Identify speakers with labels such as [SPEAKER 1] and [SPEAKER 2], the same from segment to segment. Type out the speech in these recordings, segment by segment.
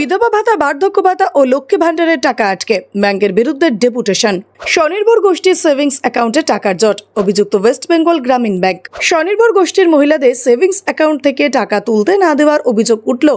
[SPEAKER 1] বিধবা ভাতা, বার্ধক্য ভাতা ও লক্ষ্মী ভান্ডারের টাকা আটকে ব্যাংকের বিরুদ্ধে ডেপুটেশন। স্বনির্ভর গোষ্ঠীর সেভিংস অ্যাকাউন্টে টাকার জট, অভিযুক্ত ওয়েস্ট বেঙ্গল গ্রামীণ ব্যাংক। স্বনির্ভর গোষ্ঠীর মহিলাদের সেভিংস অ্যাকাউন্ট থেকে টাকা তুলতে না দেওয়ার অভিযোগ উঠল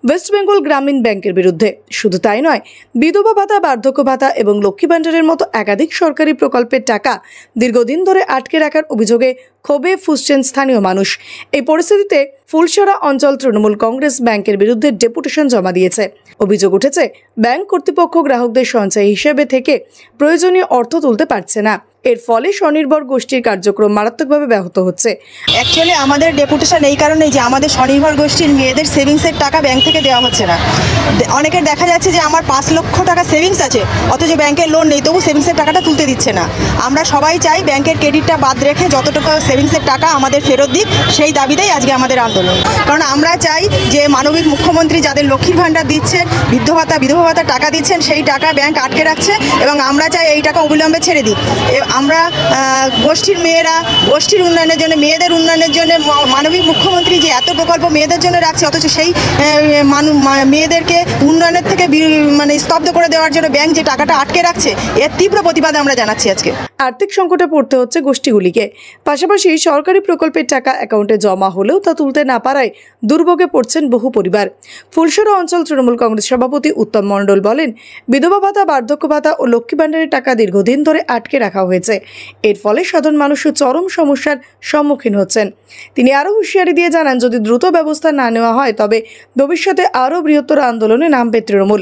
[SPEAKER 1] ওয়েস্ট বেঙ্গল গ্রামীণ ব্যাংকের বিরুদ্ধে। শুধু তাই নয়, বিধবা ভাতা, বার্ধক্য ভাতা এবং লক্ষ্মী ভান্ডারের মতো একাধিক সরকারি প্রকল্পের টাকা দীর্ঘদিন ধরে আটকে রাখার অভিযোগে ক্ষোভে ফুঁসছেন স্থানীয় মানুষ। এই পরিস্থিতিতে ফুলসরা অঞ্চল তৃণমূল কংগ্রেস ব্যাংকের বিরুদ্ধে ডেপুটেশন জমা দিয়েছে। অভিযোগ উঠেছে, ব্যাংক কর্তৃপক্ষ গ্রাহকদের সঞ্চয় হিসেবে থেকে প্রয়োজনীয় অর্থ তুলতে পারছে না। এর ফলে স্বনির্ভর গোষ্ঠীর কার্যক্রম মারাত্মকভাবে ব্যাহত হচ্ছে।
[SPEAKER 2] অ্যাকচুয়ালি আমাদের ডেপুটেশন এই কারণেই যে আমাদের স্বনির্ভর গোষ্ঠীর মেয়েদের সেভিংসের টাকা ব্যাংক থেকে দেওয়া হচ্ছে না। অনেকের দেখা যাচ্ছে যে আমার 5 লক্ষ টাকা সেভিংস আছে, অথচ ব্যাংকের লোন নেই, তবু সেভিংসের টাকাটা তুলতে দিচ্ছে না। আমরা সবাই চাই ব্যাংকের ক্রেডিটটা বাদ রেখে যতটুকু সেভিংসের টাকা আমাদের ফেরত দিক, সেই দাবিতেই আজকে আমাদের আন্দোলন। কারণ আমরা চাই যে মানবিক মুখ্যমন্ত্রী যাদের লক্ষ্মীর ভাণ্ডার দিচ্ছেন, বিধবা ভাতা টাকা দিচ্ছেন, সেই টাকা ব্যাংক আটকে রাখছে এবং আমরা চাই এই টাকা অবিলম্বে ছেড়ে দিই। আমরা গোষ্ঠীর মেয়েরা, গোষ্ঠীর উন্নয়নের জন্য, মেয়েদের উন্নয়নের জন্য মানবিক মুখ্যমন্ত্রী যে এত প্রকল্প মেয়েদের জন্য রাখছে, অথচ সেই মেয়েদেরকে উন্নয়নের থেকে স্তব্ধ করে দেওয়ার জন্য ব্যাংক যে টাকাটা আটকে রাখছে, এর তীব্র প্রতিবাদ আমরা জানাচ্ছি। আজকে
[SPEAKER 1] আর্থিক সংকটে পড়তে হচ্ছে গোষ্ঠীগুলিকে। পাশাপাশি সরকারি প্রকল্পের টাকা অ্যাকাউন্টে জমা হলেও তা তুলতে না পারায় দুর্ভোগে পড়ছেন বহু পরিবার। ফুলসরা অঞ্চল তৃণমূল কংগ্রেস সভাপতি উত্তম মণ্ডল বলেন, বিধবা ভাতা, বার্ধক্য ভাতা ও লক্ষ্মী ভান্ডারের টাকা দীর্ঘদিন ধরে আটকে রাখা হয়েছে। এর ফলে সাধারণ মানুষও চরম সমস্যার সম্মুখীন হচ্ছেন। তিনি আরও হুঁশিয়ারি দিয়ে জানান, যদি দ্রুত ব্যবস্থা না নেওয়া হয় তবে ভবিষ্যতে আরও বৃহত্তর আন্দোলনে নামবে তৃণমূল।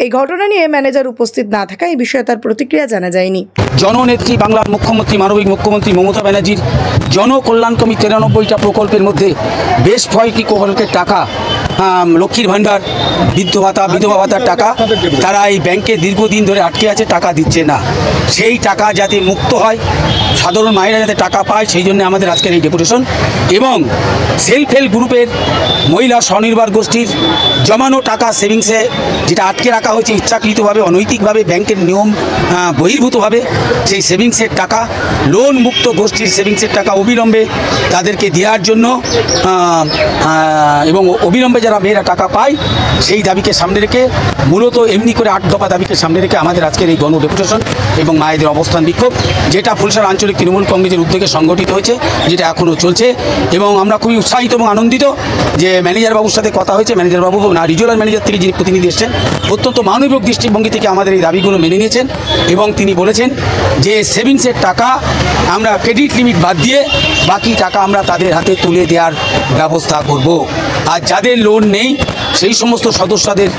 [SPEAKER 1] এই ঘটনা নিয়ে ম্যানেজার উপস্থিত না থাকায় এই বিষয়ে তার প্রতিক্রিয়া জানা যায়নি।
[SPEAKER 3] জননেত্রী বাংলার মুখ্যমন্ত্রী, মানবিক মুখ্যমন্ত্রী মমতা ব্যানার্জির জনকল্যাণ কমিটি 93টা প্রকল্পের মধ্যে বেশ কয়েকটি প্রকল্পের টাকা, লক্ষ্মীর ভাণ্ডার, বিধবা ভাতার টাকা তারা এই ব্যাংকে দীর্ঘদিন ধরে আটকে আছে, টাকা দিচ্ছে না। সেই টাকা যাতে মুক্ত হয়, সাধারণ মায়েরা যাতে টাকা পায়, সেই জন্য আমাদের আজকের এই ডেপুটেশন। এবং সেলফ হেল্প গ্রুপের মহিলা স্বনির্ভর গোষ্ঠীর জমানো টাকা সেভিংসে যেটা আটকে রাখা হয়েছে ইচ্ছাকৃতভাবে, অনৈতিকভাবে, ব্যাংকের নিয়ম বহির্ভূতভাবে, সেই সেভিংসের টাকা, লোন মুক্ত গোষ্ঠীর সেভিংসের টাকা অবিলম্বে তাদেরকে দেওয়ার জন্য এবং অবিলম্বে যারা মেয়েরা টাকা পায় সেই দাবিকে সামনে রেখে, মূলত এমনি করে 8 দফা দাবিকে সামনে রেখে আমাদের আজকের এই গণ ডেপুটেশন এবং মায়েদের অবস্থান বিক্ষোভ, যেটা ফুলসরা আঞ্চলিক তৃণমূল কংগ্রেসের উদ্যোগে সংগঠিত হয়েছে, যেটা এখনও চলছে। এবং আমরা খুবই উৎসাহিত এবং আনন্দিত যে ম্যানেজার বাবুর সাথে কথা হয়েছে। ম্যানেজার বাবু রিজিওনাল ম্যানেজার থেকে যিনি প্রতিনিধি এসেছেন, অত্যন্ত মানবিক দৃষ্টিভঙ্গি থেকে আমাদের এই দাবিগুলো মেনে নিয়েছেন এবং তিনি বলেছেন যে সেভিংসের টাকা আমরা ক্রেডিট লিমিট বাদ দিয়ে বাকি টাকা আমরা তাদের হাতে তুলে দেওয়ার ব্যবস্থা করব। আর যাদের লোন নেই সেই সমস্ত সদস্যদের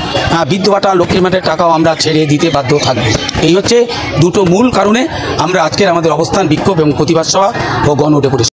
[SPEAKER 3] বিধবা ভাতা, লক্ষ্মী ভাণ্ডারের টাকাও আমরা ছেড়ে দিতে বাধ্য থাকব। এই হচ্ছে দুটো মূল কারণে আমরা আজকের আমাদের অবস্থান বিক্ষোভ এবং প্রতিবাদ সভা ও গণ ডেপুটেশন।